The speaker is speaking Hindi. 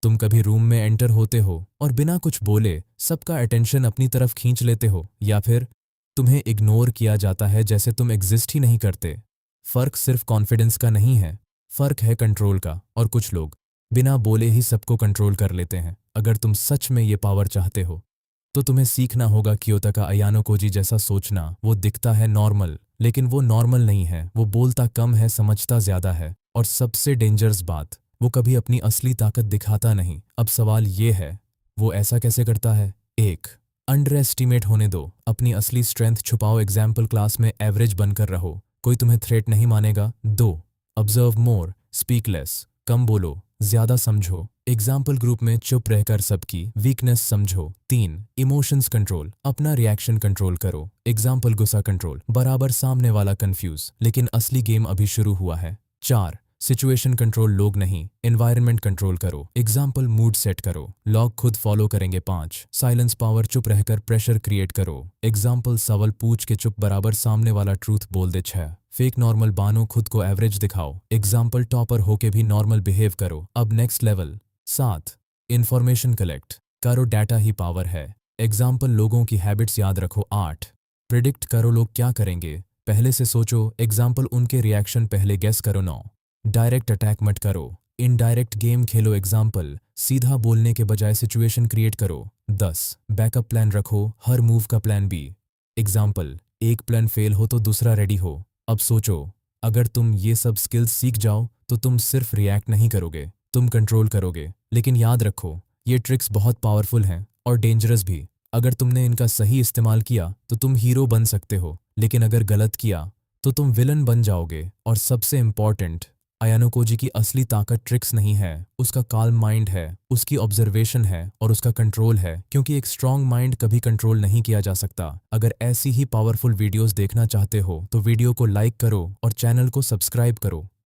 तुम कभी रूम में एंटर होते हो और बिना कुछ बोले सबका अटेंशन अपनी तरफ खींच लेते हो, या फिर तुम्हें इग्नोर किया जाता है जैसे तुम एग्जिस्ट ही नहीं करते। फर्क सिर्फ कॉन्फिडेंस का नहीं है, फर्क है कंट्रोल का। और कुछ लोग बिना बोले ही सबको कंट्रोल कर लेते हैं। अगर तुम सच में ये पावर चाहते हो तो तुम्हें सीखना होगा कियोटोका अयानो जैसा सोचना। वो दिखता है नॉर्मल, लेकिन वो नॉर्मल नहीं है। वो बोलता कम है, समझता ज्यादा है, और सबसे डेंजरस बात, वो कभी अपनी असली ताकत दिखाता नहीं। अब सवाल ये है, वो ऐसा कैसे करता है? एक, अंडर एस्टिमेट होने दो, अपनी असली स्ट्रेंथ छुपाओ। एग्जाम्पल, क्लास में एवरेज बनकर रहो, कोई तुम्हें थ्रेट नहीं मानेगा। दो, ऑब्जर्व मोर, स्पीक लेस, कम बोलो, ज्यादा समझो। एग्जाम्पल, ग्रुप में चुप रहकर सबकी वीकनेस समझो। तीन, इमोशंस कंट्रोल, अपना रिएक्शन कंट्रोल करो। एग्जाम्पल, गुस्सा कंट्रोल, बराबर सामने वाला कंफ्यूज, लेकिन असली गेम अभी शुरू हुआ है। चार, सिचुएशन कंट्रोल, लोग नहीं, एनवायरनमेंट कंट्रोल करो। एग्जाम्पल, मूड सेट करो, लॉग खुद फॉलो करेंगे। पांच, साइलेंस पावर, चुप रहकर प्रेशर क्रिएट करो। एग्जाम्पल, सवाल पूछ के चुप, बराबर सामने वाला ट्रूथ बोल दे। छह, फेक नॉर्मल बानो, खुद को एवरेज दिखाओ। एग्जाम्पल, टॉपर होके भी नॉर्मल बिहेव करो। अब नेक्स्ट लेवल। सात, इंफॉर्मेशन कलेक्ट करो, डाटा ही पावर है। एग्जाम्पल, लोगों की हैबिट्स याद रखो। आठ, प्रिडिक्ट करो, लोग क्या करेंगे पहले से सोचो। एग्जाम्पल, उनके रिएक्शन पहले गेस करो। नौ, डायरेक्ट अटैक मत करो, इनडायरेक्ट गेम खेलो। एग्जाम्पल, सीधा बोलने के बजाय सिचुएशन क्रिएट करो। 10, बैकअप प्लान रखो, हर मूव का प्लान बी। एग्जाम्पल, एक प्लान फेल हो तो दूसरा रेडी हो। अब सोचो, अगर तुम ये सब स्किल्स सीख जाओ तो तुम सिर्फ रिएक्ट नहीं करोगे, तुम कंट्रोल करोगे। लेकिन याद रखो, ये ट्रिक्स बहुत पावरफुल हैं और डेंजरस भी। अगर तुमने इनका सही इस्तेमाल किया तो तुम हीरो बन सकते हो, लेकिन अगर गलत किया तो तुम विलन बन जाओगे। और सबसे इम्पॉर्टेंट, अयानो की असली ताकत ट्रिक्स नहीं है, उसका काल्म माइंड है, उसकी ऑब्जर्वेशन है और उसका कंट्रोल है। क्योंकि एक स्ट्रांग माइंड कभी कंट्रोल नहीं किया जा सकता। अगर ऐसी ही पावरफुल वीडियोस देखना चाहते हो तो वीडियो को लाइक करो और चैनल को सब्सक्राइब करो।